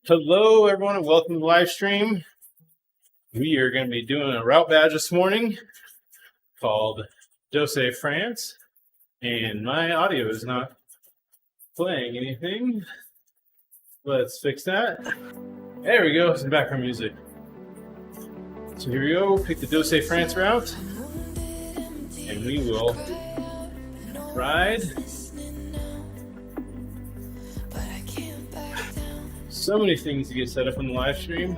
Hello, everyone, and welcome to the live stream. We are going to be doing a route badge this morning called Douce, France, and my audio is not playing anything. Let's fix that. There we go, some background music. So here we go, pick the Douce, France route, and we will ride. So many things to get set up on the live stream.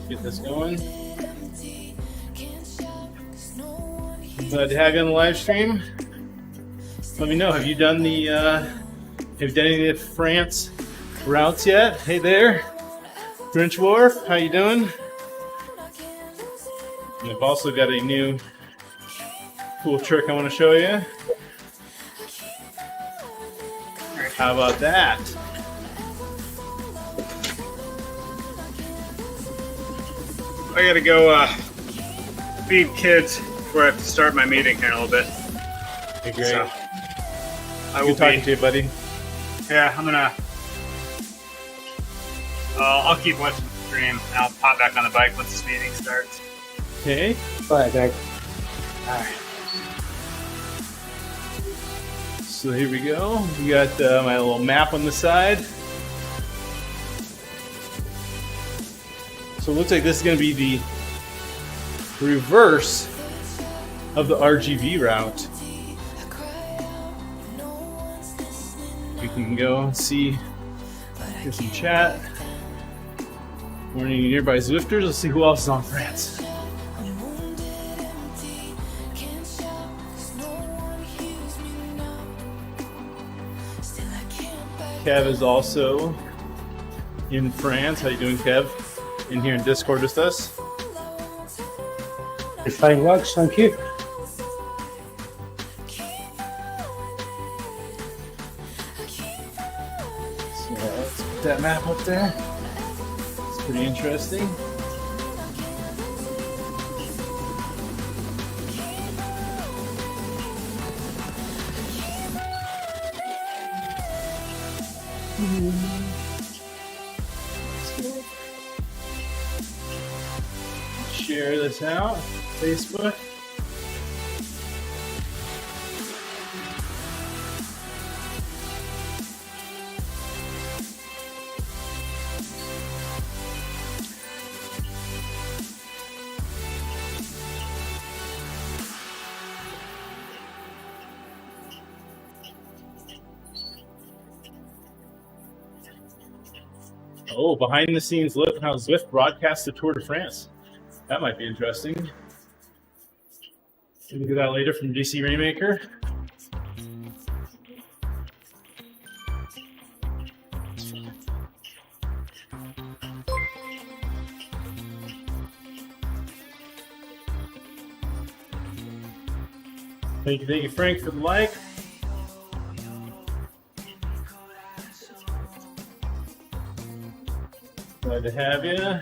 Get this going. Glad to have you on the live stream. Let me know, have you done any of the France routes yet? Hey there, Grinch Wharf, how you doing? And I've also got a new cool trick I want to show you. How about that? I gotta go feed kids before I have to start my meeting here in a little bit. Hey, great. So, I Good talking to you, buddy. Yeah, I'm gonna. I'll keep watching the stream, and I'll pop back on the bike once this meeting starts. Okay. All right, Greg. All right. So here we go. We got my little map on the side. So it looks like this is going to be the reverse of the RGV route. We can go and see, get some chat. Morning nearby Zwifters. Let's see who else is on France. Kev is also in France. How you doing, Kev? In here in Discord with us. You're fine, Wagz, thank you. So let's put that map up there. It's pretty interesting. Share this out, Facebook. Oh, behind the scenes look how Zwift broadcasts the Tour de France. That might be interesting. We'll do that later from DC Rainmaker. Thank you, Frank, for the like. Glad to have you.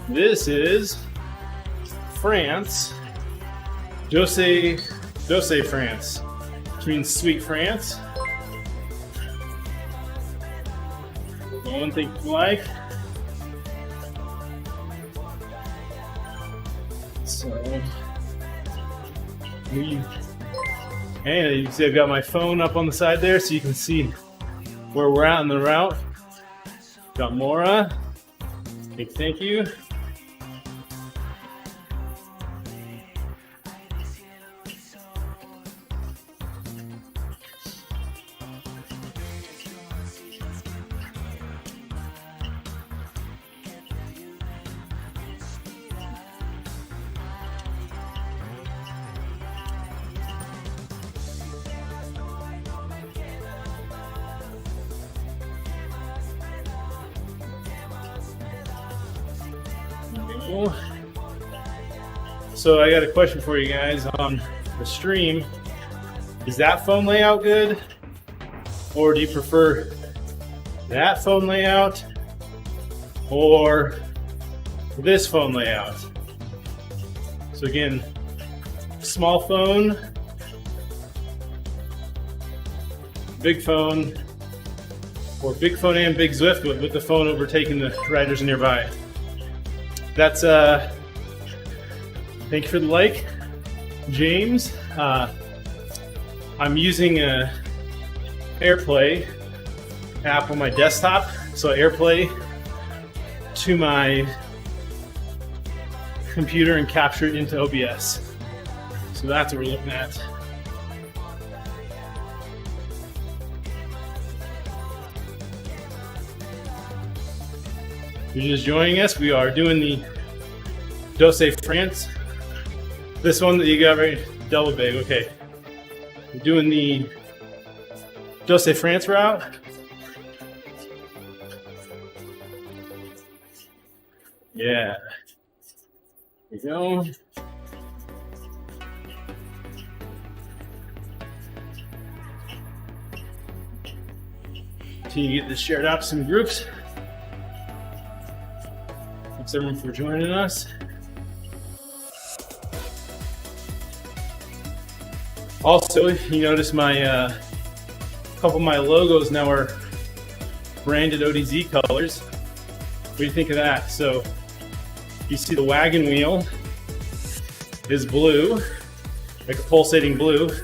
This is France, Douce, France, which means sweet France. One thing you like. So, and you can see I've got my phone up on the side there so you can see where we're at in the route. Got Mora. Big thank you. So I got a question for you guys on the stream. Is that phone layout good? Or do you prefer that phone layout or this phone layout. So again, small phone, big phone, or big phone and big Zwift with the phone overtaking the riders nearby. That's thank you for the like, James. I'm using a AirPlay app on my desktop, so AirPlay to my computer and capture it into OBS. So that's what we're looking at. If you're just joining us, we are doing the Douce France. This one that you got right, double big, okay. We're doing the Douce France route. Yeah. There you go. Till you get this shared out to some groups. Thanks everyone for joining us. Also, you notice my couple of my logos now are branded ODZ colors. What do you think of that? So you see the wagon wheel is blue, like a pulsating blue, and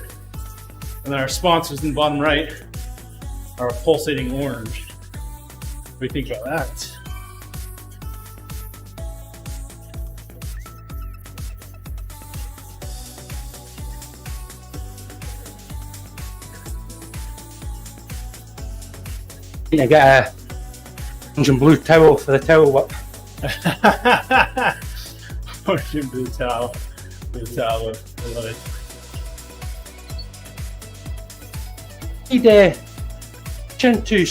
then our sponsors in the bottom right are a pulsating orange. What do you think about that? I get a orange and blue towel for the towel whip. Orange and blue towel. Blue towel. I love it. Need to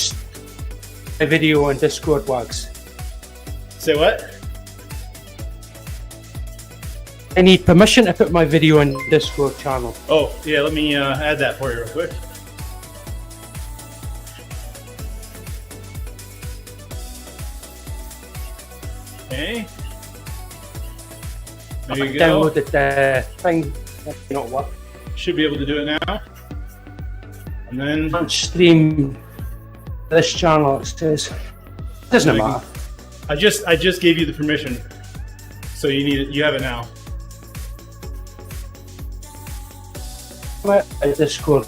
a video on Discord, Wagz. Say what? I need permission to put my video on Discord channel. Oh, yeah, let me add that for you real quick. Okay. There you go. Downloaded the thing, not work. Should be able to do it now. And then Can't stream this channel, it says. Doesn't matter. I just gave you the permission. So you need it, you have it now. Discord.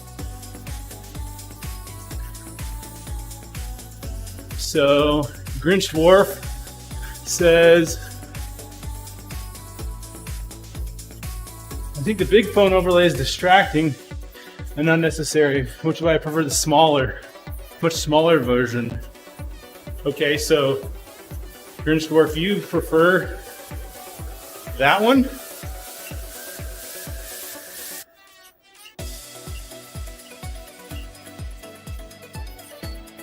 So Grinch Dwarf says, I think the big phone overlay is distracting and unnecessary, which is why I prefer the smaller, much smaller version. Okay, so Grinch Dwarf, you prefer that one?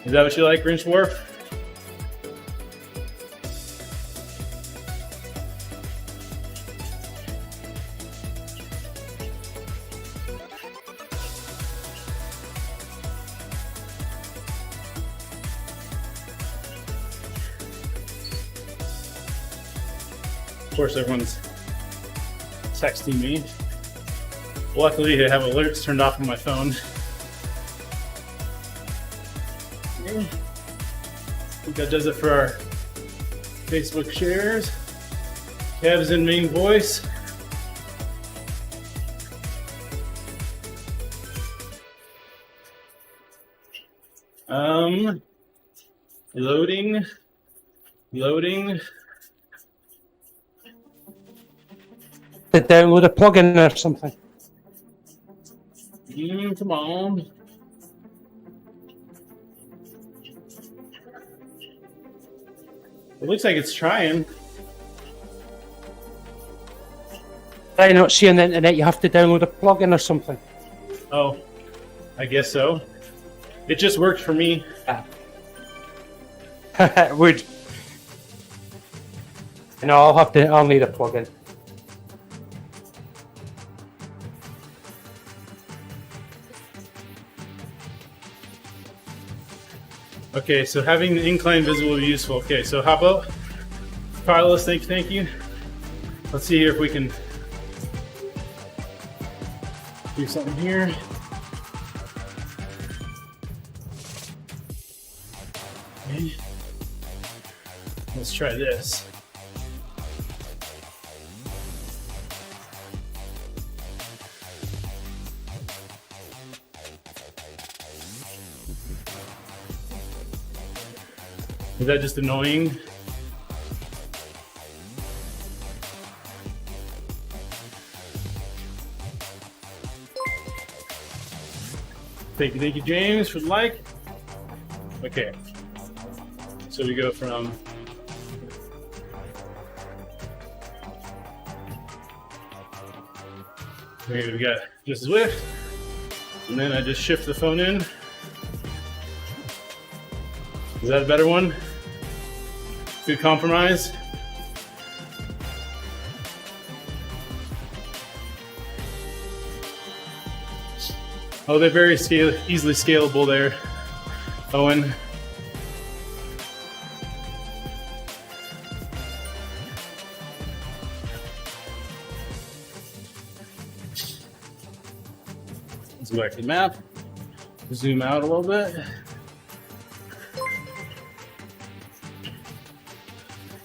Is that what you like, Grinch Dwarf? Of course, everyone's texting me. Luckily, I have alerts turned off on my phone. I think that does it for our Facebook shares. Kev's in main voice. Loading. To download a plugin or something. Come on. It looks like it's trying. I'm not seeing the internet, you have to download a plugin or something. Oh, I guess so. It just worked for me. It would. No, I'll need a plugin. Okay, so having the incline visible will be useful. Okay, so how about Carlos? Thank you. Let's see here if we can do something here. Okay. Let's try this. Is that just annoying? Thank you, James, for the like. Okay, so we go from okay, we got just Zwift, and then I just shift the phone in. Is that a better one? Good compromise. Oh, they're very easily scalable there, Owen. Let's go back to the map. Zoom out a little bit.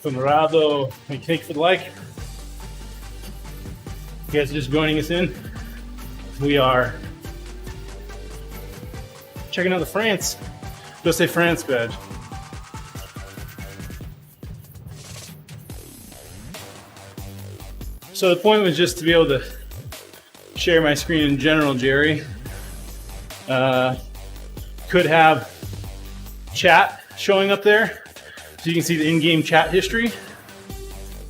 Conrado, thank you for the like. You guys are just joining us in. We are checking out the France. Douce France badge. So the point was just to be able to share my screen in general, Jerry. Could have chat showing up there, so you can see the in-game chat history,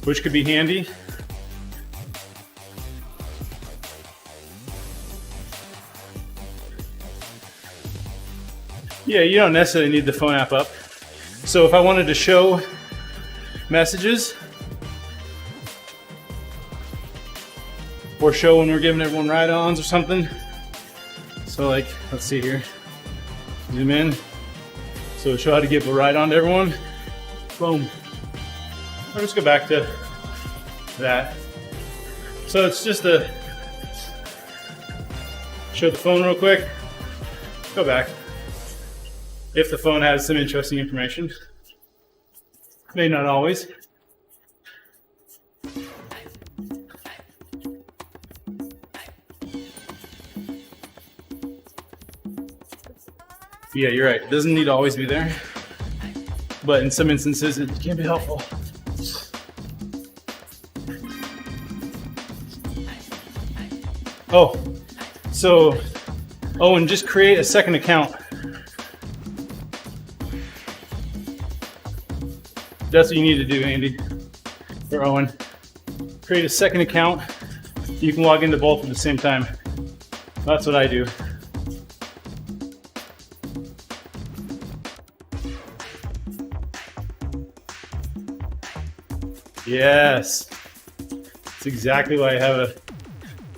which could be handy. Yeah, you don't necessarily need the phone app up. So if I wanted to show messages, or show when we're giving everyone ride-ons or something. So like, let's see here, zoom in. So show how to give a ride-on to everyone. Boom. I'll just go back to that. So it's just a, show the phone real quick, go back. If the phone has some interesting information. May not always. Yeah, you're right. It doesn't need to always be there, but in some instances it can be helpful. Oh, so, and just create a second account. That's what you need to do, Andy, or Owen. Create a second account. You can log into both at the same time. That's what I do. Yes, that's exactly why I have a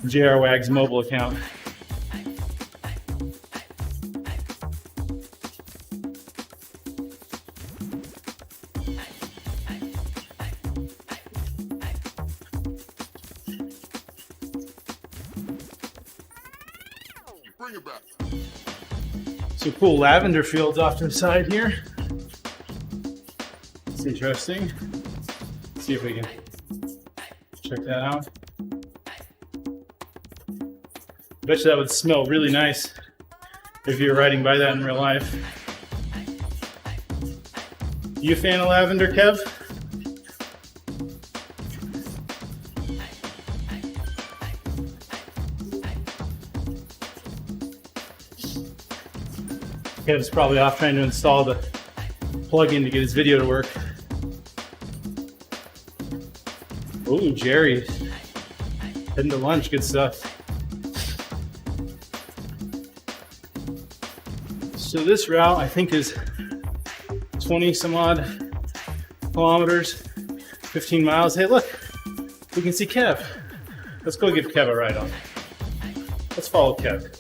JR Wagz mobile account. Bring it back. Some cool lavender fields off to the side here. It's interesting. Let's see if we can check that out. I bet you that would smell really nice if you were riding by that in real life. You a fan of lavender, Kev? Kev's probably off trying to install the plugin to get his video to work. Ooh, Jerry. Heading to lunch, good stuff. So this route, I think, is 20 some odd kilometers, 15 miles. Hey, look, we can see Kev. Let's go give Kev a ride on. Let's follow Kev.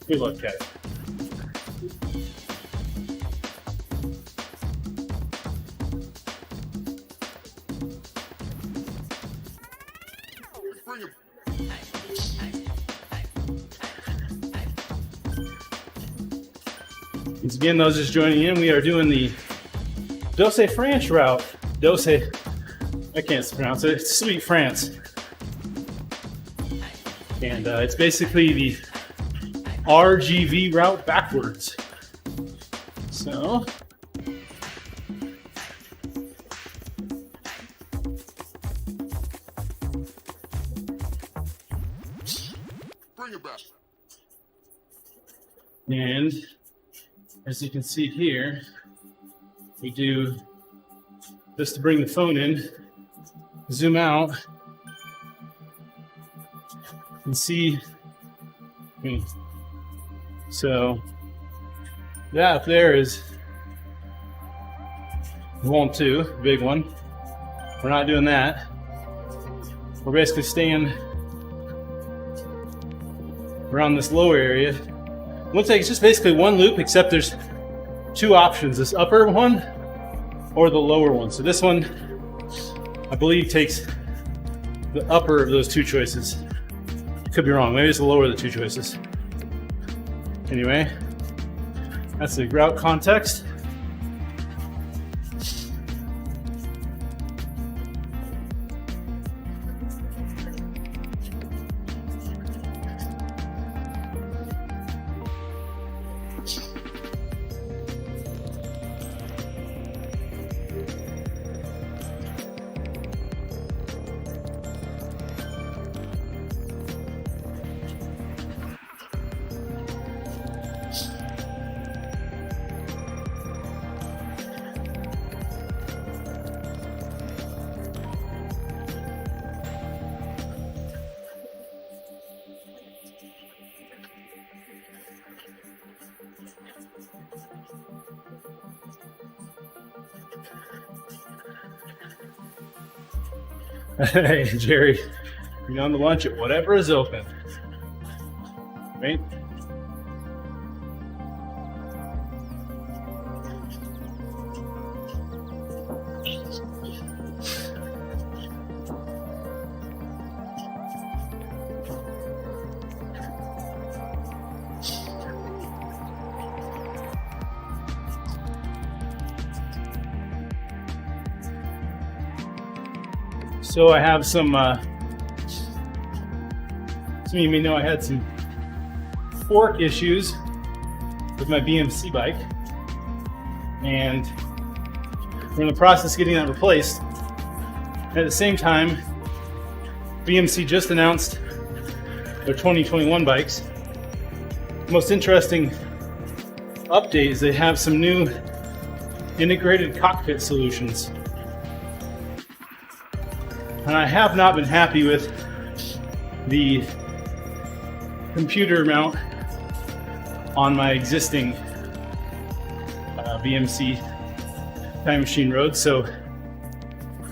We love Kev. Once again, those just joining in, we are doing the Douce France route. Douce, I can't pronounce it. It's Sweet France. And it's basically the RGV route backwards. So, Bring it back. and as you can see here, we do this to bring the phone in, zoom out, and see. So that up there is Volume 2, big one. We're not doing that. We're basically staying around this lower area. Looks like it's just basically one loop, except there's two options, this upper one or the lower one. So this one, I believe, takes the upper of those two choices. Could be wrong, maybe it's the lower of the two choices. Anyway, that's the route context. Hey, Jerry, you're going to lunch at whatever is open. Right? So I have some of you may know I had some fork issues with my BMC bike, and we're in the process of getting that replaced. At the same time, BMC just announced their 2021 bikes. The most interesting update is they have some new integrated cockpit solutions. And I have not been happy with the computer mount on my existing BMC Time Machine Road. So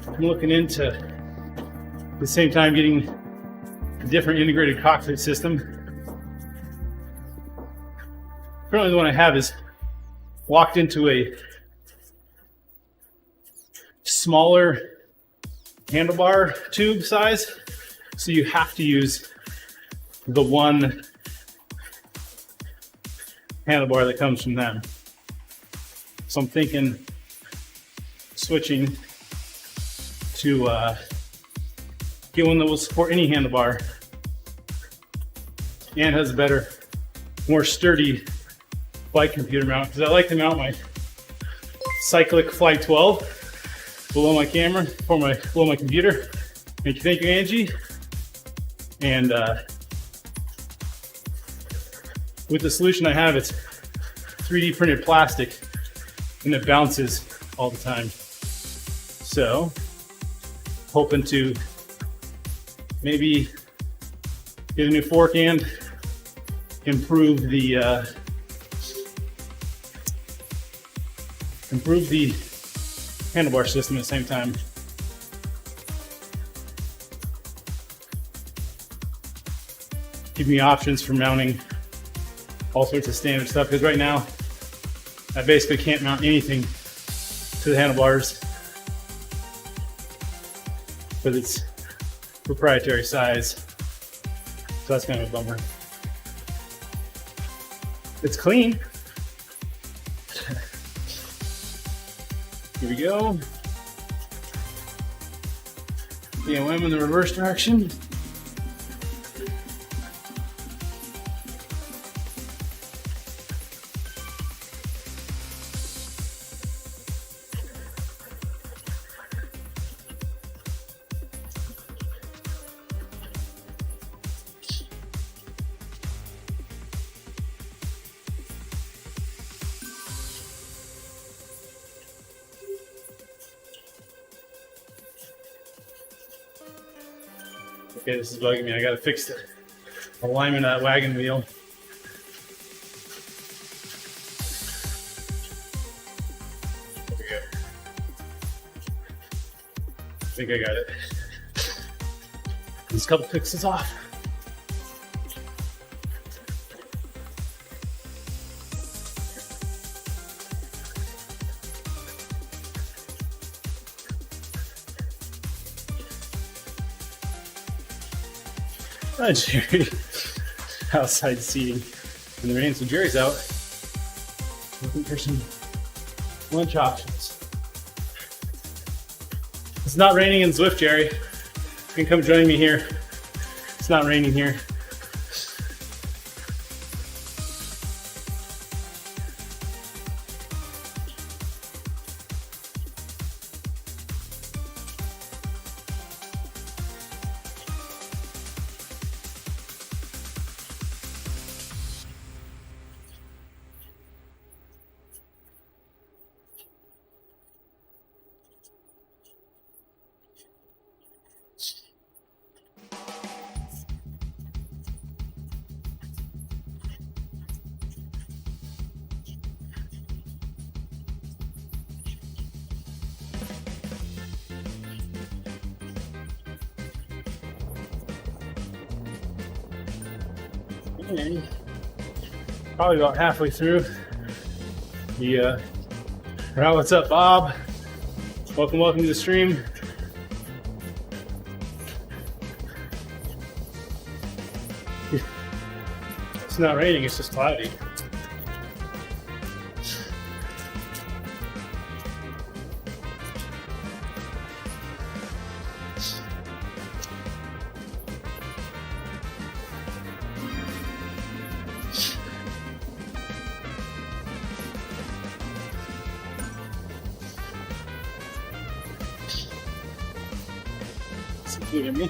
I'm looking into, at the same time, getting a different integrated cockpit system. Currently the one I have is locked into a smaller handlebar tube size, so you have to use the one handlebar that comes from them. So I'm thinking switching to get one that will support any handlebar and has a better, more sturdy bike computer mount, because I like to mount my Cyclic Fly 12 below my camera, below my computer. Thank you, Angie. And with the solution I have, it's 3D printed plastic, and it bounces all the time. So, hoping to maybe get a new fork and improve the handlebar system at the same time. Give me options for mounting all sorts of standard stuff, because right now I basically can't mount anything to the handlebars, because it's proprietary size. So that's kind of a bummer. It's clean. Here we go. BOM in the reverse direction. Okay, this is bugging me. I gotta fix the alignment of that wagon wheel. There we go. I think I got it. These couple fixes off. Hi, Jerry. Outside seating in the rain, so Jerry's out looking for some lunch options. It's not raining in Zwift, Jerry. You can come join me here. It's not raining here. And probably about halfway through the route. What's up, Bob? Welcome to the stream. It's not raining, it's just cloudy. You hear me?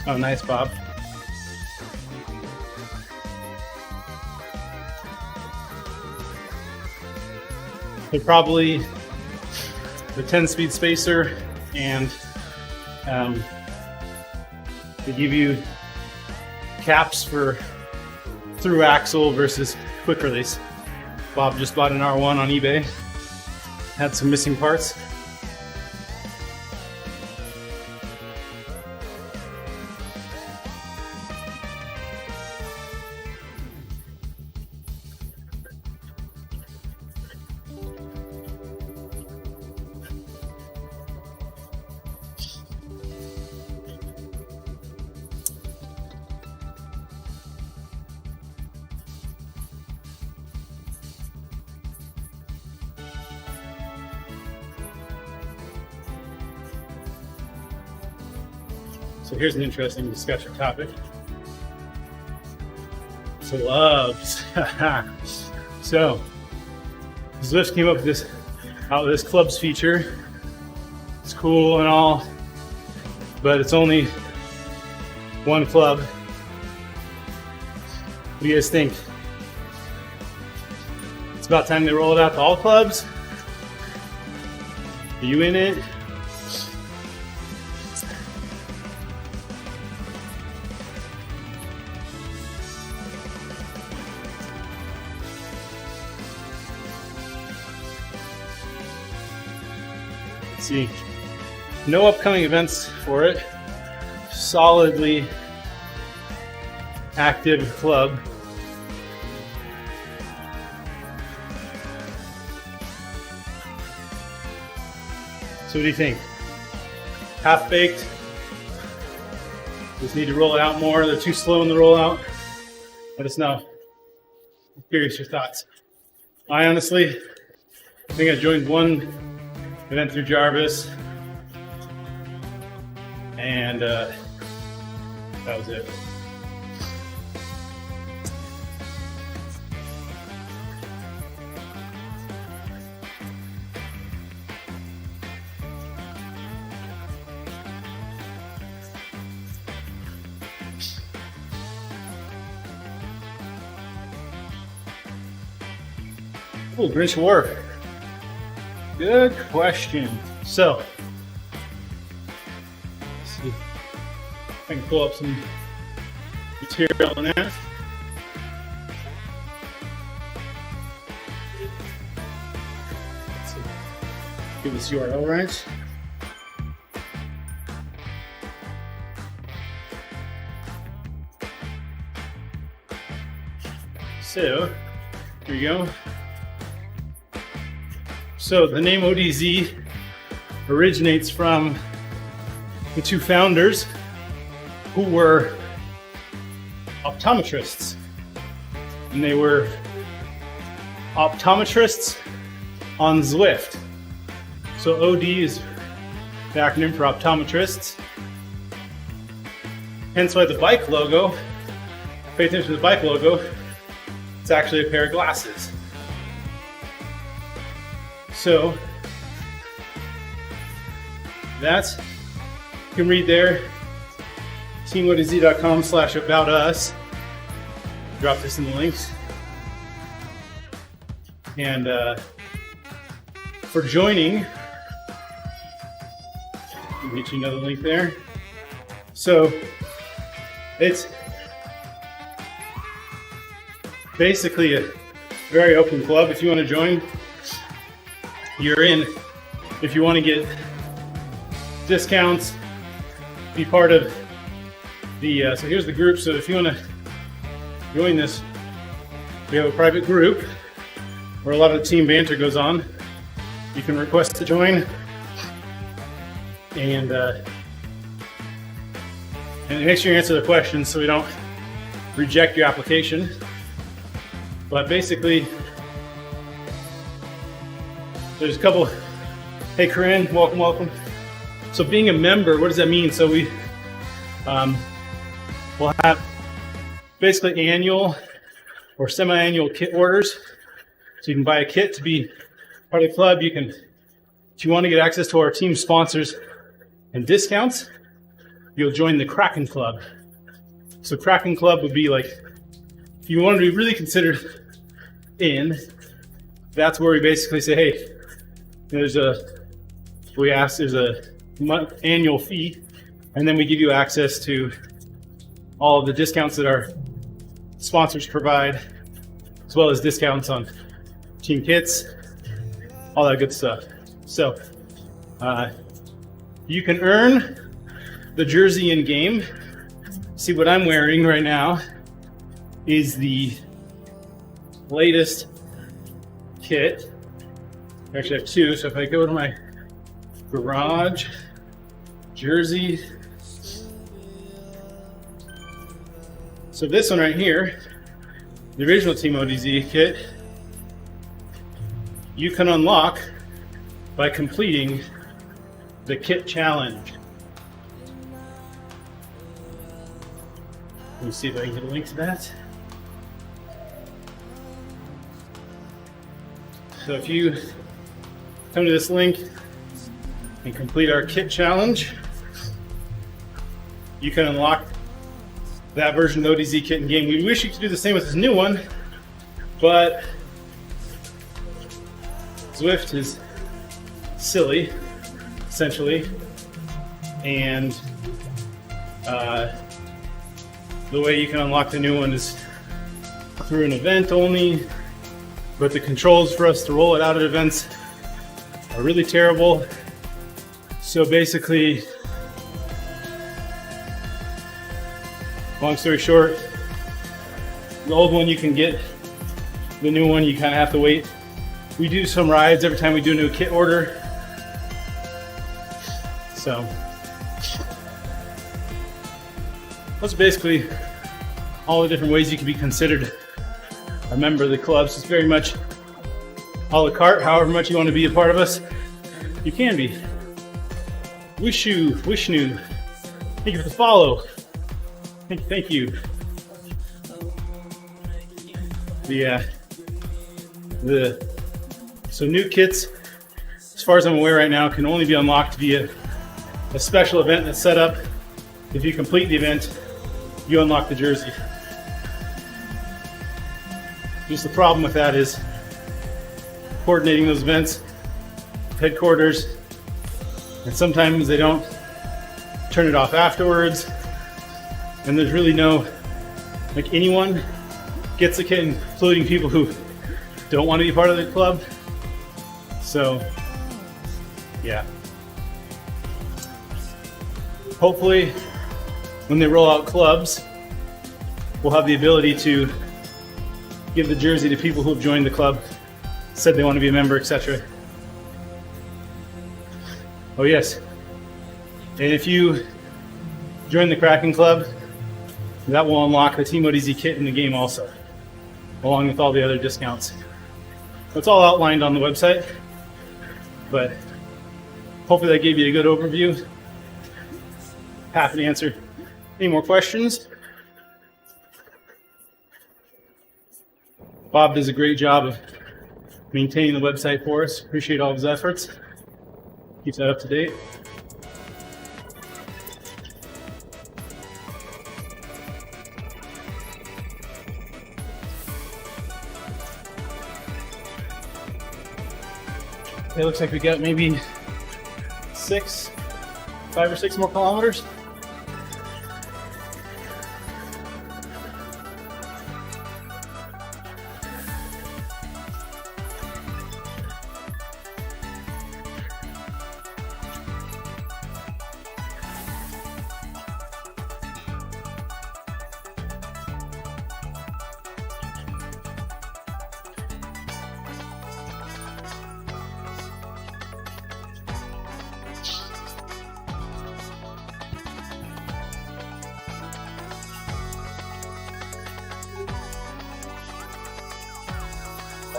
Oh, nice, Bob. They're probably the 10-speed spacer, and they give you caps for through axle versus quick release. Bob just bought an R1 on eBay. Had some missing parts. So here's an interesting discussion topic. Clubs. So Zwift came up with this clubs feature. It's cool and all, but it's only one club. What do you guys think? It's about time they roll it out to all clubs. Are you in it? Let's see. No upcoming events for it. Solidly active club. So what do you think? Half-baked? Just need to roll it out more. They're too slow in the rollout. Let us know. I'm curious your thoughts. I honestly think I joined one event through Jarvis, and that was it. Oh, Grinch War. Good question. So, let's see if I can pull up some material on that. Let's see. Give this URL right. So, here you go. So the name ODZ originates from the two founders who were optometrists. And they were optometrists on Zwift. So OD is the acronym for optometrists. Hence why the bike logo, pay attention to the bike logo, it's actually a pair of glasses. So that's, you can read there, TeamODZ.com/about-us. Drop this in the links. And for joining, I'll get you another link there. So it's basically a very open club. If you want to join, you're in. If you want to get discounts, be part of the, so here's the group. So if you want to join this, we have a private group where a lot of the team banter goes on. You can request to join, and make sure you answer the questions so we don't reject your application. But basically, there's a couple. Hey, Corinne, welcome, welcome. So being a member, what does that mean? So we will have basically annual or semi-annual kit orders. So you can buy a kit to be part of the club. You can, if you want to get access to our team sponsors and discounts, you'll join the Kraken Club. So Kraken Club would be like, if you want to be really considered in, that's where we basically say, hey, there's a annual fee, and then we give you access to all of the discounts that our sponsors provide, as well as discounts on team kits, all that good stuff. So you can earn the jersey in game. See, what I'm wearing right now is the latest kit. Actually, I have two. So if I go to my garage, jersey. So this one right here, the original TeamODZ kit, you can unlock by completing the kit challenge. Let me see if I can get a link to that. So if you come to this link and complete our kit challenge, you can unlock that version of the ODZ kit in game. We wish you could do the same with this new one, but Zwift is silly, essentially, and the way you can unlock the new one is through an event only, but the controls for us to roll it out at events are really terrible. So basically, long story short, the old one you can get, the new one you kind of have to wait. We do some rides every time we do a new kit order. So that's basically all the different ways you can be considered a member of the club. So it's very much a la carte. However much you want to be a part of us, you can be. Wishnu, thank you for the follow. Thank you. So new kits, as far as I'm aware right now, can only be unlocked via a special event that's set up. If you complete the event, you unlock the jersey. Just the problem with that is coordinating those events, headquarters, and sometimes they don't turn it off afterwards. And there's really no, like, anyone gets the kit, including people who don't want to be part of the club. So, yeah. Hopefully, when they roll out clubs, we'll have the ability to give the jersey to people who have joined the club, said they want to be a member, etc. Oh yes, and if you join the Kraken Club, that will unlock the TeamODZ kit in the game also, along with all the other discounts. It's all outlined on the website, but hopefully that gave you a good overview. Happy to answer any more questions. Bob does a great job of maintaining the website for us. Appreciate all of his efforts. Keeps that up to date. It looks like we got maybe 5 or 6 more kilometers.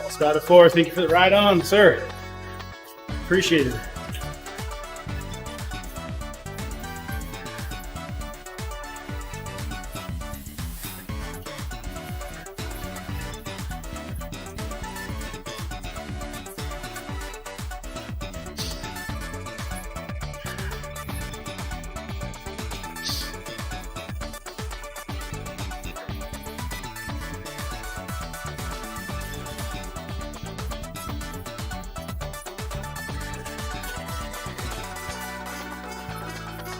Scott of 4, thank you for the ride on, sir. Appreciate it.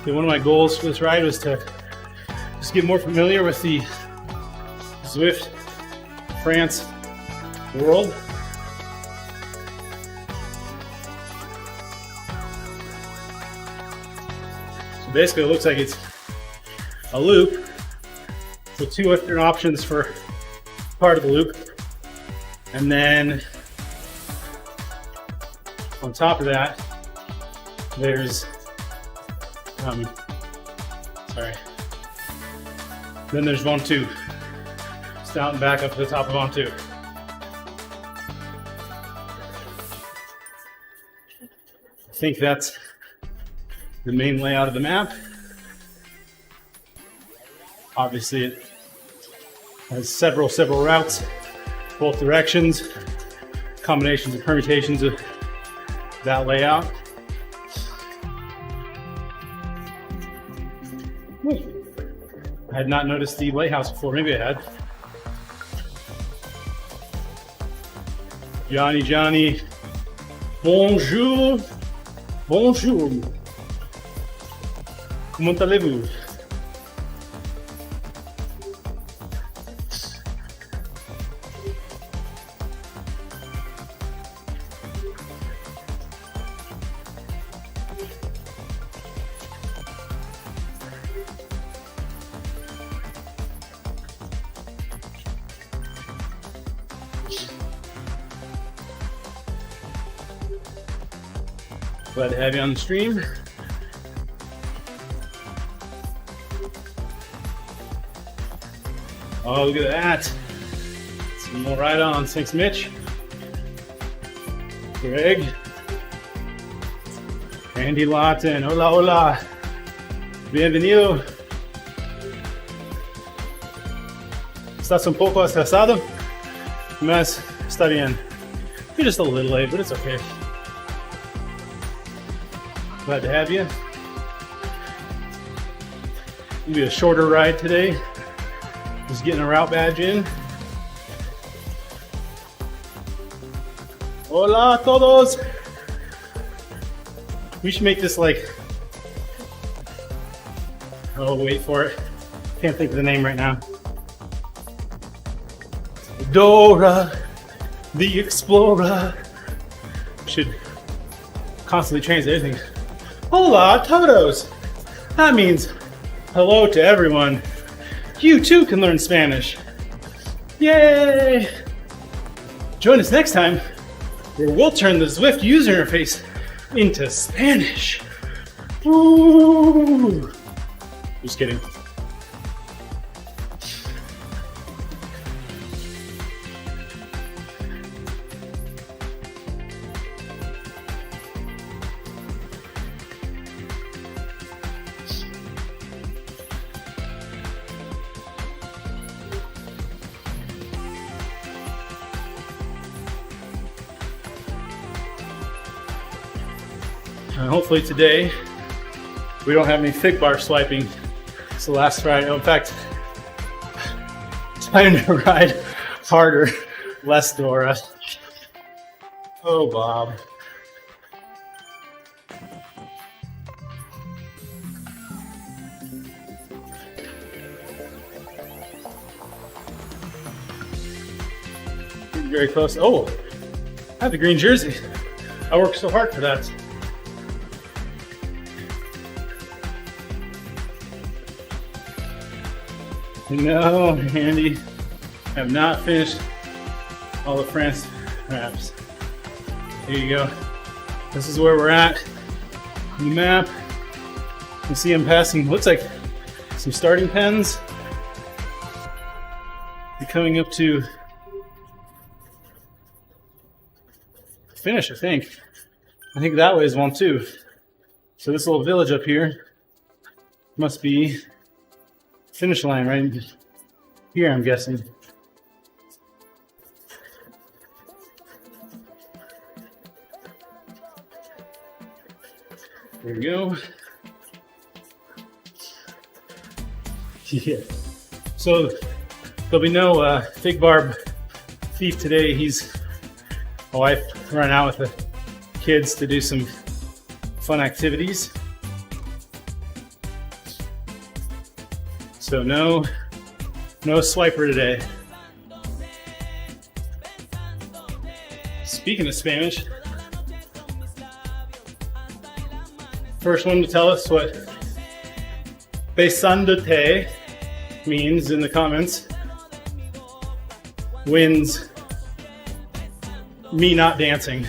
One of my goals for this ride was to just get more familiar with the Zwift France world. So basically it looks like it's a loop with 2 different options for part of the loop. And then on top of that, there's then there's Von 2. Just out and back up to the top of Von 2. I think that's the main layout of the map. Obviously, it Has several routes, both directions, combinations and permutations of that layout. I had not noticed the lighthouse before. Maybe I had. Johnny. Bonjour. Bonjour. Comment allez-vous? Glad to have you on the stream. Oh, look at that. Some more ride-ons. Thanks, Mitch. Greg. Andy Lawton. Hola, hola. Bienvenido. ¿Estás un poco estresado? Más, está bien. You're just a little late, but it's okay. Glad to have you. It'll be a shorter ride today. Just getting a route badge in. Hola a todos. We should make this like, oh, wait for it. Can't think of the name right now. Dora, the Explorer. Should constantly translate everything. Hola, todos. That means hello to everyone. You too can learn Spanish. Yay! Join us next time where we'll turn the Zwift user interface into Spanish. Ooh. Just kidding. Hopefully today we don't have any fig bar swiping. It's the last Friday. Oh, in fact, time to ride harder, less Dora. Oh, Bob. Very close. Oh, I have the green jersey. I worked so hard for that. No, Andy, I have not finished all the France maps. There you go. This is where we're at. The map. You see I'm passing, looks like some starting pens. We're coming up to finish, I think. I think that way is one too. So this little village up here must be finish line right here, I'm guessing. There we go. Yeah. So there'll be no fig barb thief today. My wife ran out with the kids to do some fun activities. So no swiper today. Speaking of Spanish, first one to tell us what besándote means in the comments wins me not dancing.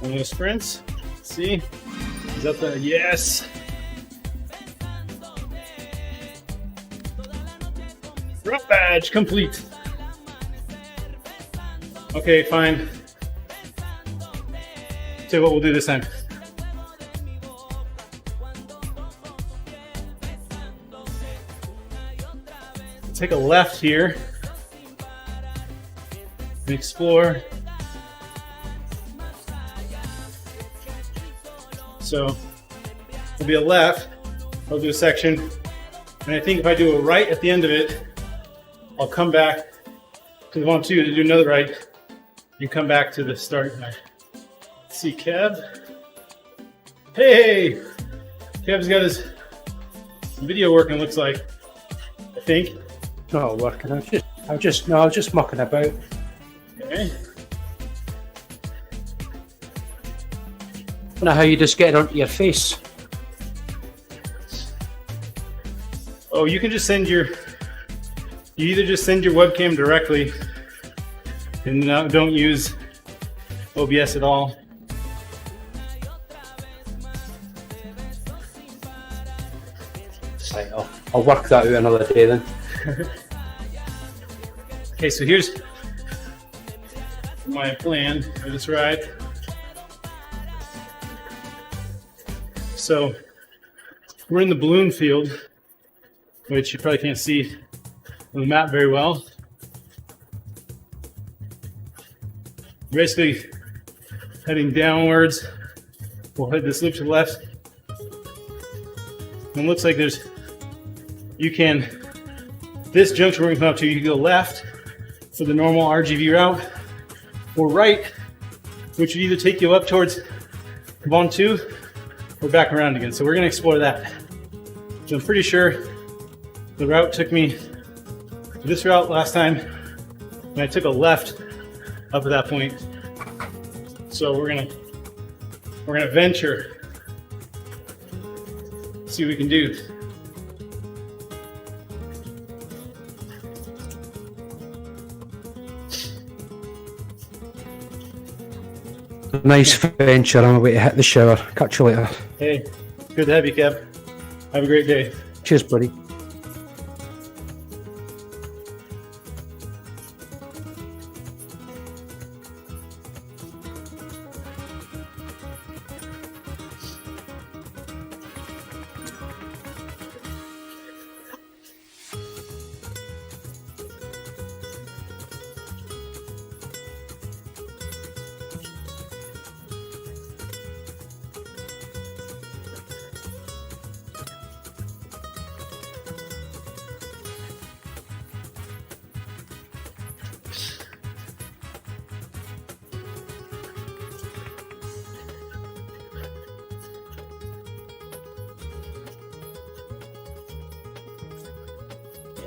One of those sprints. See? Is that the yes? Route badge complete. Okay, fine. So what we'll do this time. Take a left here and explore. So it'll be a left. I'll do a section, and I think if I do a right at the end of it, I'll come back to the 1, 2 to do another right and come back to the start. See Kev. Hey, Kev's got his video working. Looks like. I think. Not working. I was just mucking about. Okay. I don't know how you just get it onto your face. Oh, you can just send your. You either just send your webcam directly, and don't use OBS at all. Right, I'll work that out another day then. Okay, so here's my plan for this ride. So we're in the balloon field, which you probably can't see on the map very well. Basically heading downwards. We'll head this loop to the left. And it looks like this junction we're gonna come up to, you can go left for the normal RGV route, or right, which would either take you up towards Von 2 or back around again. So we're gonna explore that. So I'm pretty sure the route took me to this route last time, and I took a left up at that point. So we're gonna venture, see what we can do. Nice venture. I'm away to hit the shower. Catch you later. Hey, good to have you, Kev. Have a great day. Cheers, buddy.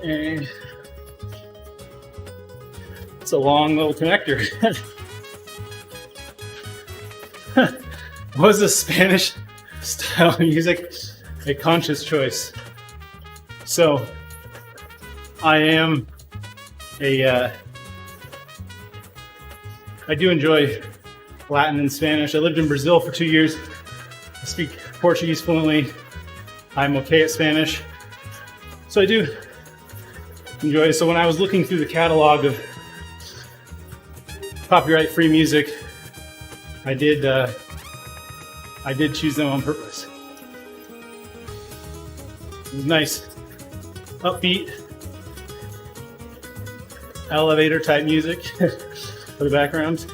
And it's a long little connector. Was the Spanish style music a conscious choice? So I am I do enjoy Latin and Spanish. I lived in Brazil for 2 years. I speak Portuguese fluently. I'm okay at Spanish. So I do enjoy it. So when I was looking through the catalog of copyright-free music, I did choose them on purpose. It was nice, upbeat, elevator type music for the background.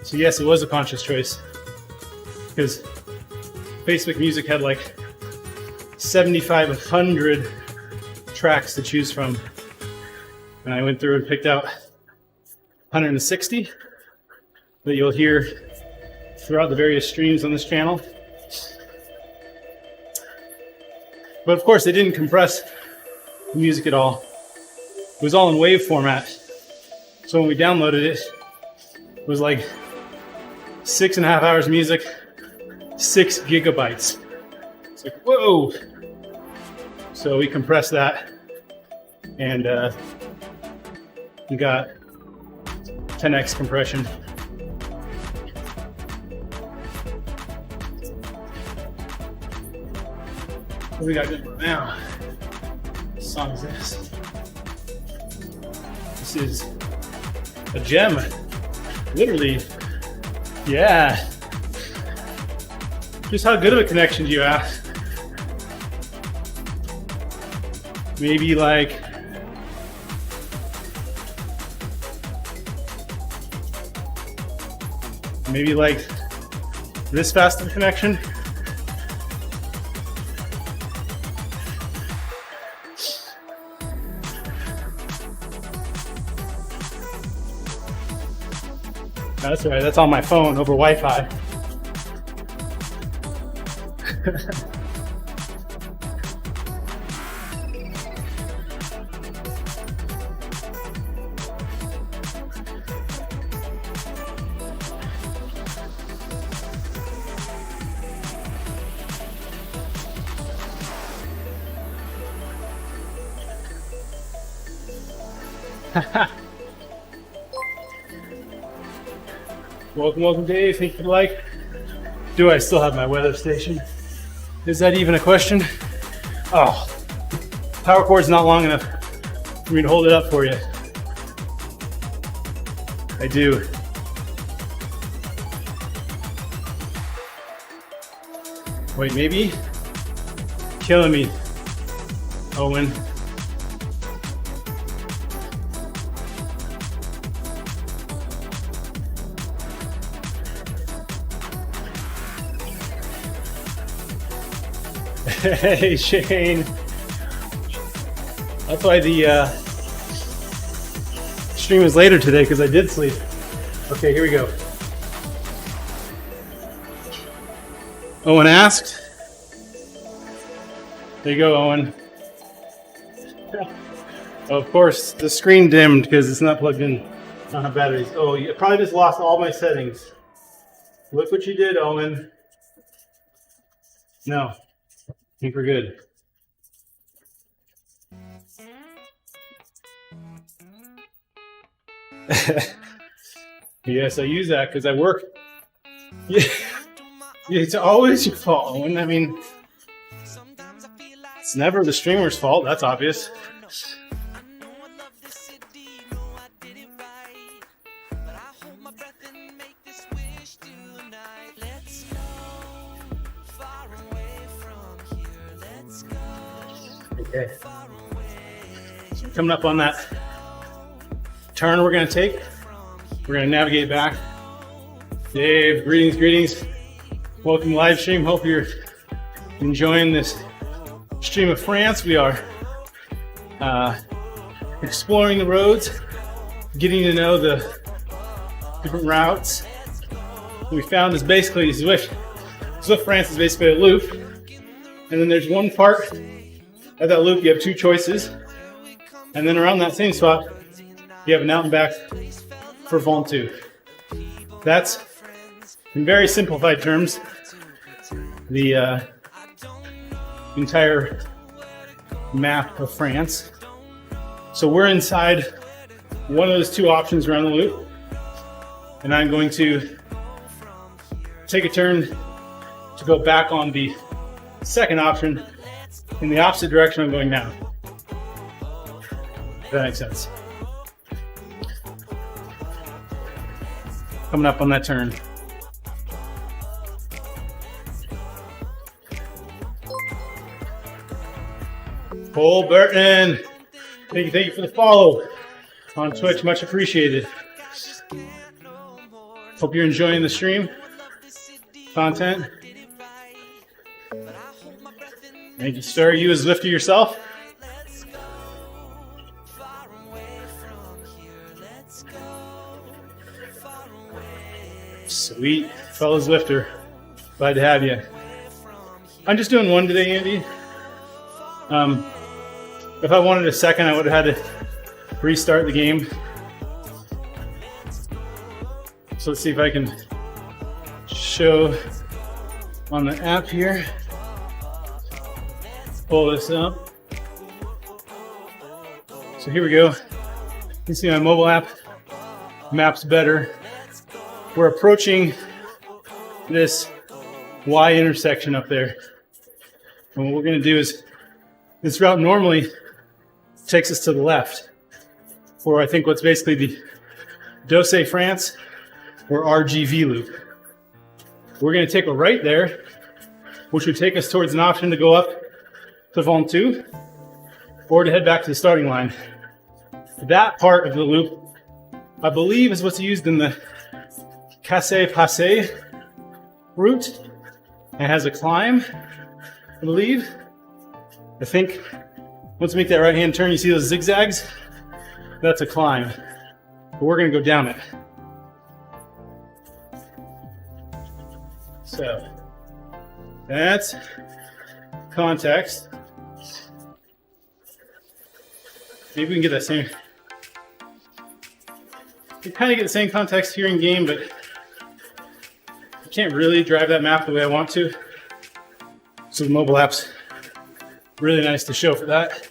So yes, it was a conscious choice, because Facebook Music had like 7,500 tracks to choose from, and I went through and picked out 160 that you'll hear throughout the various streams on this channel. But of course, they didn't compress the music at all. It was all in WAV format. So when we downloaded it, it was like 6.5 hours of music, 6 gigabytes. It's like, whoa! So we compressed that, and we got 10x compression. What we got going now? What song is this? This is a gem. Literally. Yeah. Just how good of a connection do you have? Maybe like this fast of a connection. That's right, that's on my phone over Wi-Fi. Welcome, Dave. Thank you for the like. Do I still have my weather station? Is that even a question? Oh, power cord's not long enough for me to hold it up for you. I do. Wait, maybe? Killing me, Owen. Hey, Shane. That's why the stream is later today, because I did sleep. Okay, here we go. Owen asked. There you go, Owen. Of course, the screen dimmed because it's not plugged in. I don't have batteries. Oh, you probably just lost all my settings. Look what you did, Owen. No. I think we're good. Yes, I use that because I work. Yeah, it's always your fault, Owen. I mean, it's never the streamer's fault. That's obvious. Okay. So coming up on that turn we're going to take, we're going to navigate back. Dave, greetings. Welcome live stream. Hope you're enjoying this stream of France. We are exploring the roads, getting to know the different routes. What we found is basically Zwift France is basically a loop, and then there's one part of that loop, you have two choices, and then around that same spot, you have an out and back for Ventoux. That's, in very simplified terms, the entire map of France. So we're inside one of those two options around the loop, and I'm going to take a turn to go back on the second option in the opposite direction I'm going now. If that makes sense. Coming up on that turn. Cole Burton, thank you for the follow on Twitch, much appreciated. Hope you're enjoying the stream content. Thank you, sir. You as Lifter yourself? Sweet. Fellas Lifter. Glad to have you. I'm just doing one today, Andy. If I wanted a second, I would have had to restart the game. So let's see if I can show on the app here. Pull this up. So here we go. You can see my mobile app. map's better. We're approaching this Y intersection up there. And what we're gonna do is, this route normally takes us to the left, for I think what's basically the Douce France or RGV loop. We're gonna take a right there, which would take us towards an option to go up to Ventoux or to head back to the starting line. That part of the loop, I believe, is what's used in the Casse-Passe route. It has a climb, I believe. I think once you make that right-hand turn, you see those zigzags? That's a climb. But we're gonna go down it. So, that's context. Maybe we can get that same. You kind of get the same context here in game, but I can't really drive that map the way I want to. So the mobile app's really nice to show for that.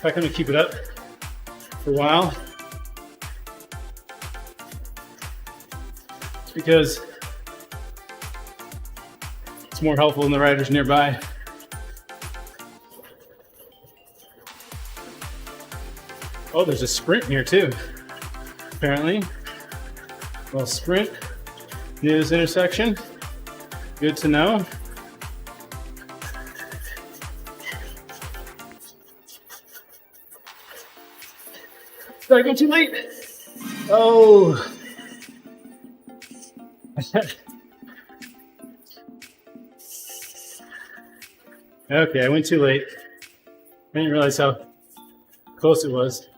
In fact, I'm gonna keep it up for a while. It's because it's more helpful than the riders nearby. Oh, there's a sprint here too, apparently. Well, sprint near this intersection. Good to know. Did I go too late? Oh. Okay, I went too late. I didn't realize how close it was.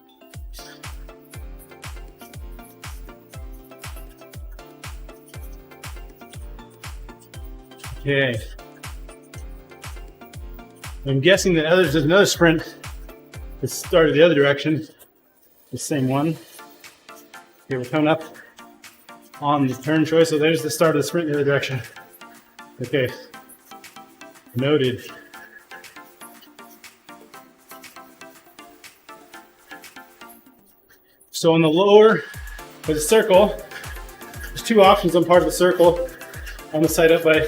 Okay. I'm guessing that there's another sprint that started the other direction. The same one. Okay, we're coming up on the turn choice, so there's the start of the sprint in the other direction. Okay. Noted. So on the lower of the circle, there's two options on part of the circle on the side up by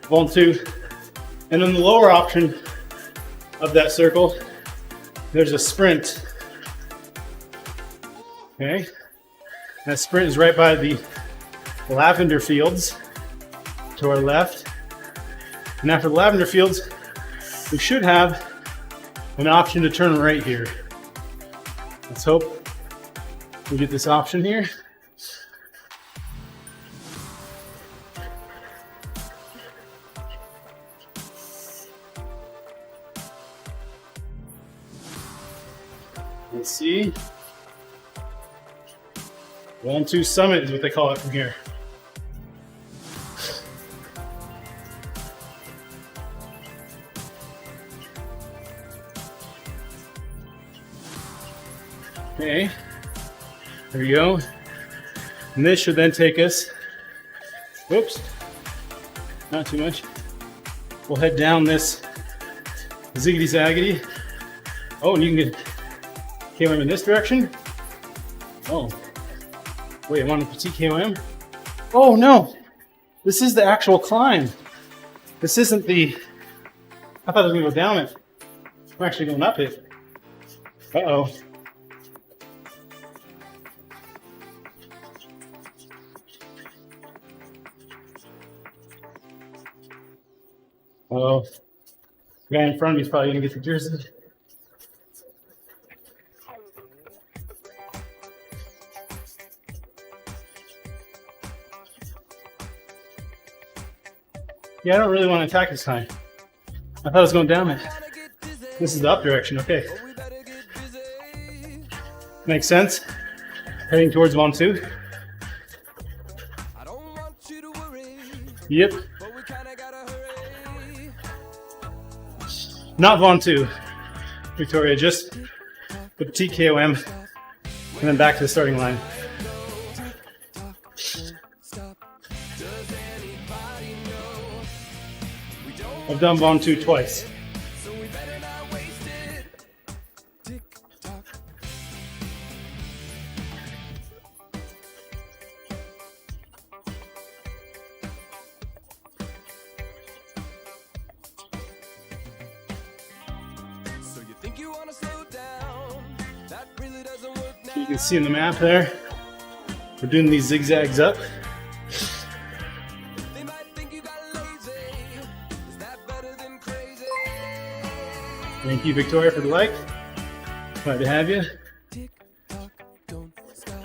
Ventoux. And on the lower option of that circle, there's a sprint. Okay. That sprint is right by the lavender fields to our left. And after the lavender fields, we should have an option to turn right here. Let's hope we get this option here. Let's see. Ventoux Summit is what they call it from here. Okay, there we go. And this should then take us, whoops, not too much. We'll head down this ziggity zaggity. Oh, and you can get KOM in this direction. Oh, wait, I want a petite KOM. Oh no, this is the actual climb. This isn't the, I thought I was gonna go down it. I'm actually going up it. Uh-oh. Oh, the guy in front of me is probably gonna get the jersey. Yeah, I don't really want to attack this time. I thought I was going down it. This is the up direction, okay. Makes sense. Heading towards Ventoux. Yep. Not Ventoux, Victoria, just the petite KOM, and then back to the starting line. I've done Ventoux twice. So you can see in the map there, we're doing these zigzags up. Thank you, Victoria, for the like. Glad to have you.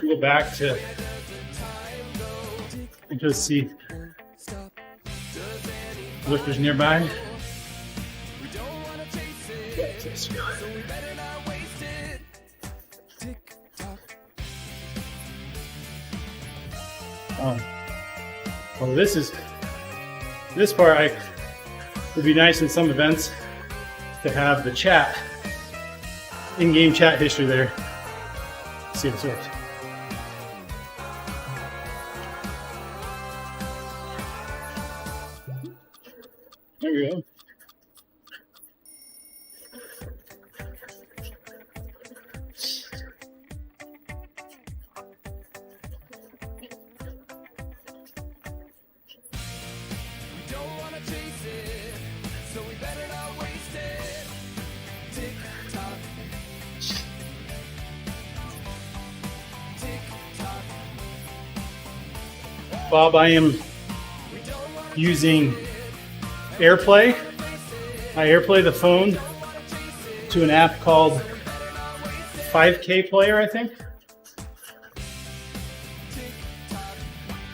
Go back to and just see lifters nearby. Well, this part would be nice in some events to have the chat, in-game chat history there. Let's see if this works. There we go. Bob, I am using AirPlay. I AirPlay the phone to an app called 5K Player, I think.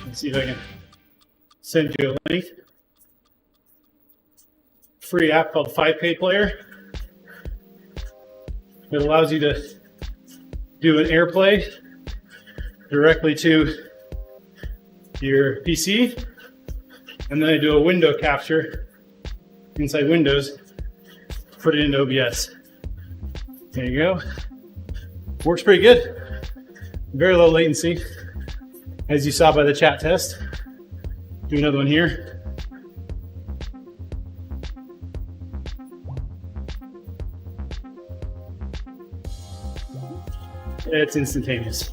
Let's see if I can send you a link. Free app called 5K Player. It allows you to do an AirPlay directly to your PC, and then I do a window capture inside Windows, put it into OBS. There you go. Works pretty good. Very low latency, as you saw by the chat test. Do another one here. It's instantaneous.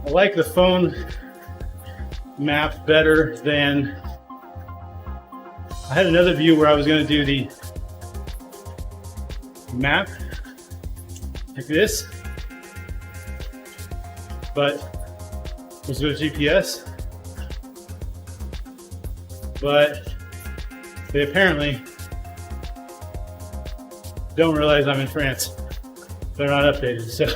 I like the phone map better than, I had another view where I was going to do the map like this, but there's no GPS, but they apparently don't realize I'm in France. They're not updated, so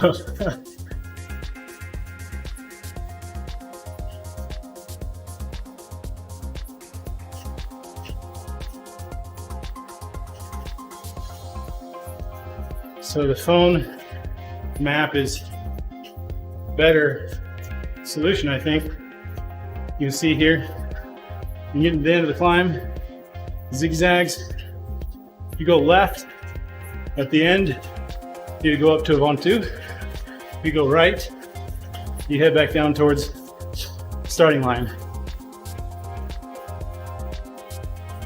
so the phone map is better solution, I think. You can see here, you get to the end of the climb, zigzags. You go left at the end, you go up to a Ventoux. You go right, you head back down towards starting line.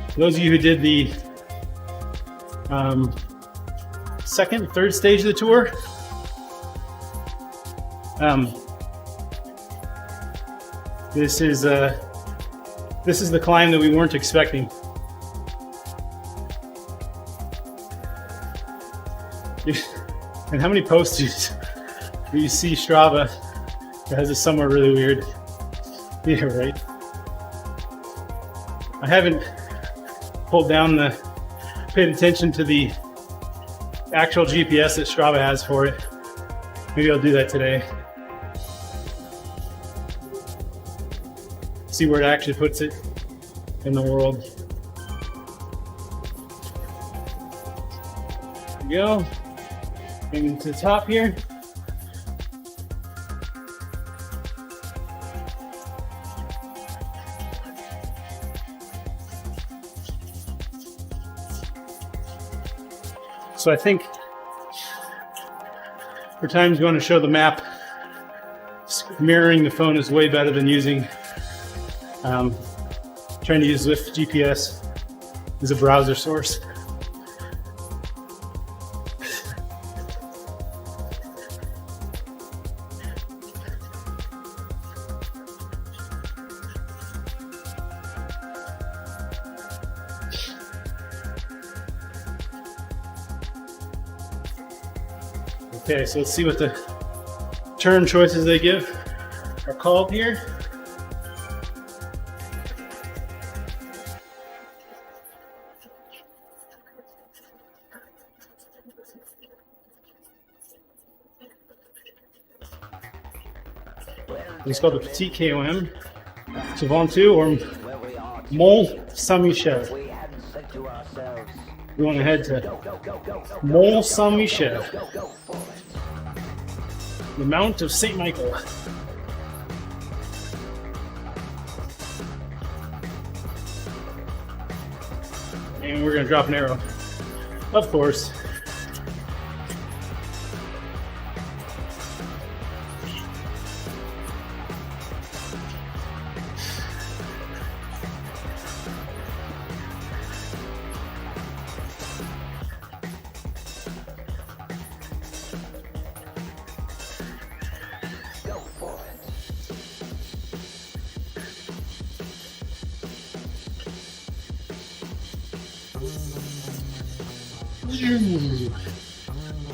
For those of you who did the second, third stage of the tour, this is the climb that we weren't expecting. And how many posts do you see Strava that has this somewhere really weird? Yeah, right. I haven't paid attention to the actual GPS that Strava has for it. Maybe I'll do that today. See where it actually puts it in the world. There we go. Getting to the top here. So I think for time's going to show the map mirroring the phone is way better than using, trying to use Zwift GPS as a browser source. Okay, so let's see what the turn choices they give are called here. It's called the Petite KOM, Savant2, or Mont Saint-Michel. We want to head to Mont Saint-Michel, the Mount of St. Michael. And we're going to drop an arrow, of course.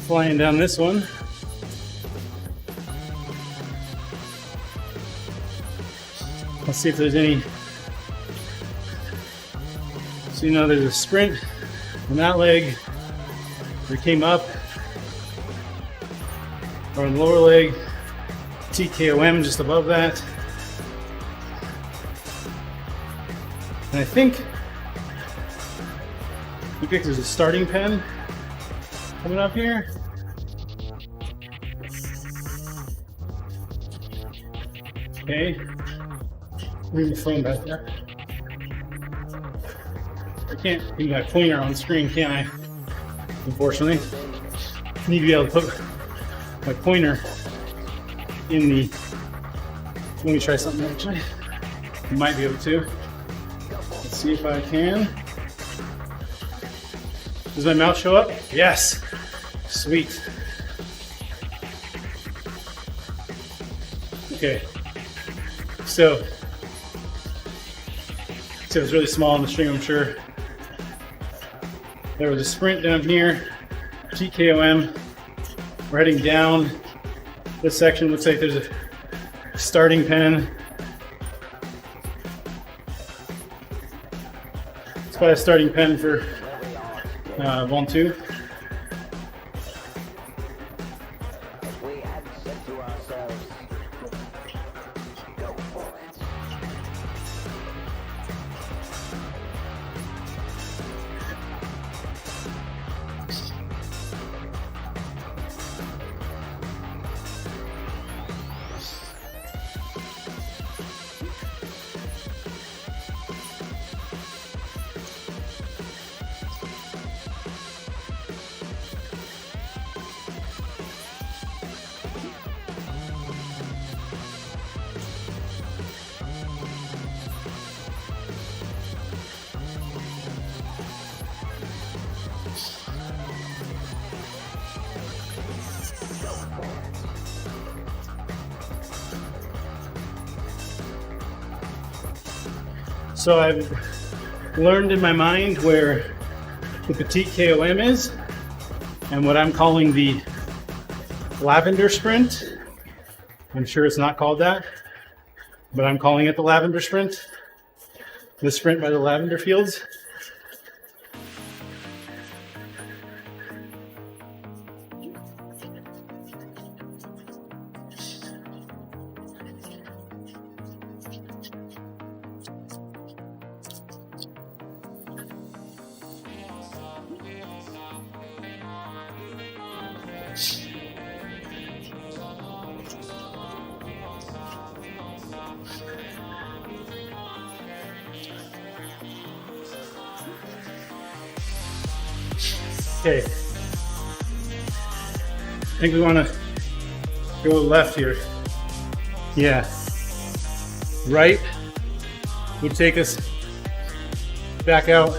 Flying down this one. Let's see if there's any. So you know there's a sprint on that leg. We came up. Or on the lower leg. TKOM just above that. And I think there's a starting pen coming up here. Okay. Leave the phone back there. I can't leave my pointer on screen, can I? Unfortunately. I need to be able to put my pointer in the. Let me try something actually. I might be able to. Let's see if I can. Does my mouse show up? Yes. Sweet. Okay. So it was really small in the stream, I'm sure. There was a sprint down here, TKOM. We're heading down this section. Looks like there's a starting pen. It's probably a starting pen for Vol 2. So I've learned in my mind where the Petite KOM is and what I'm calling the lavender sprint. I'm sure it's not called that, but I'm calling it the lavender sprint. The sprint by the lavender fields. Okay, I think we want to go left here. Yeah. Right would take us back out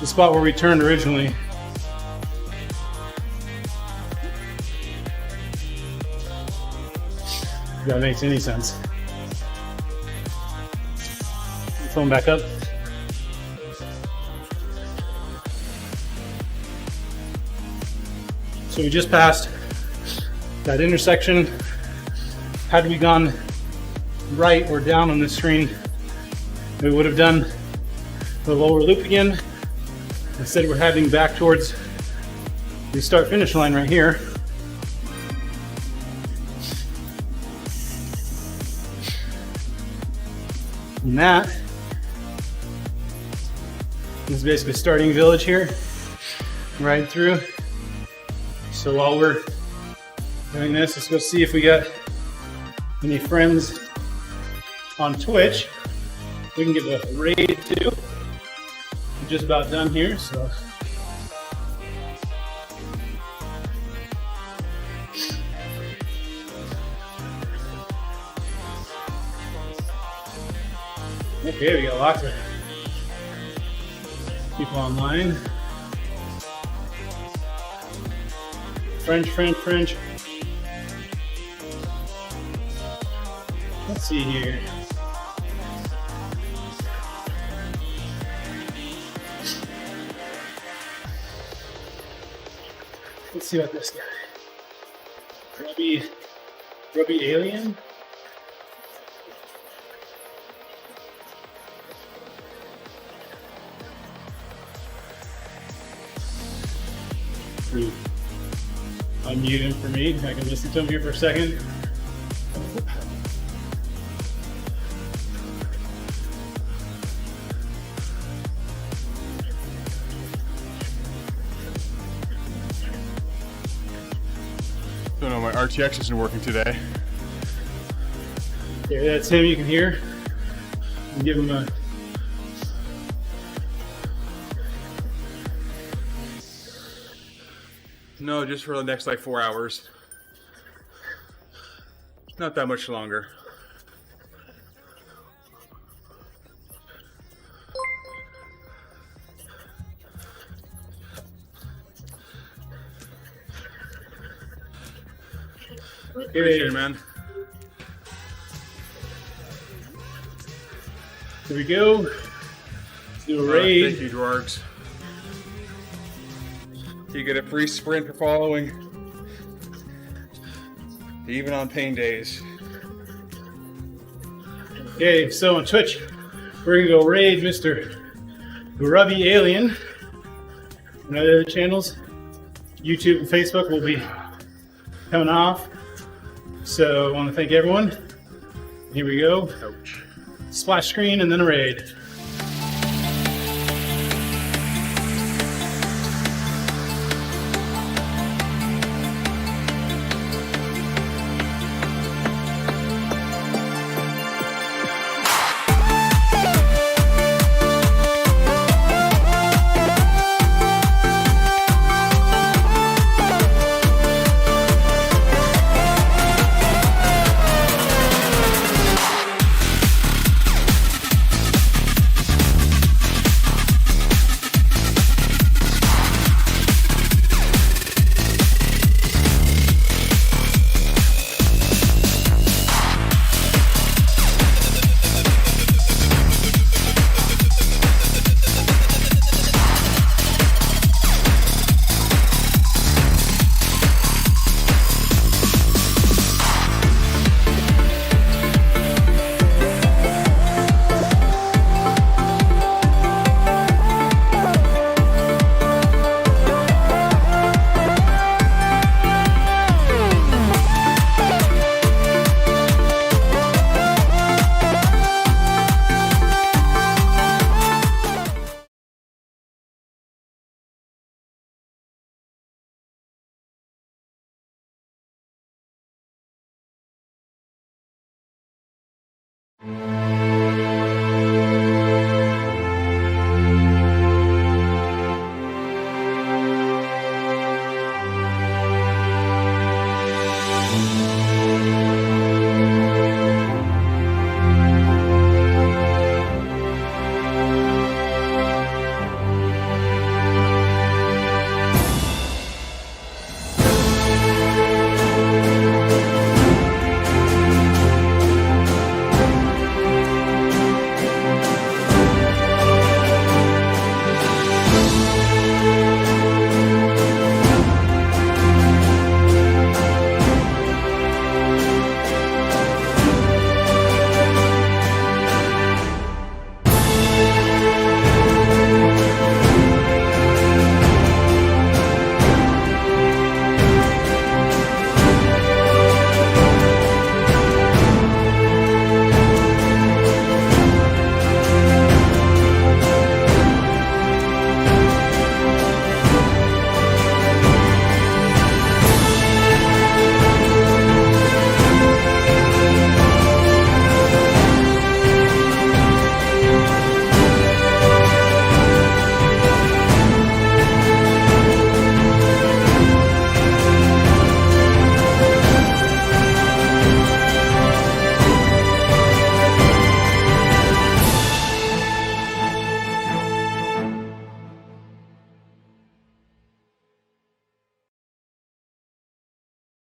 the spot where we turned originally. If that makes any sense. Phone back up. So we just passed that intersection. Had we gone right or down on the screen, we would have done the lower loop again. Instead, we're heading back towards the start finish line right here. And that is basically starting village here, right through. So while we're doing this, let's go see if we got any friends on Twitch. We can give a raid to. We're just about done here, so. Okay, we got lots of people online. French. Let's see here. Let's see about this guy. Grubby Alien. Unmute him for me. I can listen to him here for a second. Don't know, my RTX isn't working today. There, that's him. You can hear. And give him a. No, just for the next like 4 hours. Not that much longer. Appreciate it, man. Here we go. Let's do a raid. Thank you, Dwargs. You get a free sprint for following, even on pain days. Okay, so on Twitch, we're gonna go raid Mr. Grubby Alien. And other channels, YouTube and Facebook will be coming off. So I want to thank everyone. Here we go. Ouch. Splash screen and then a raid.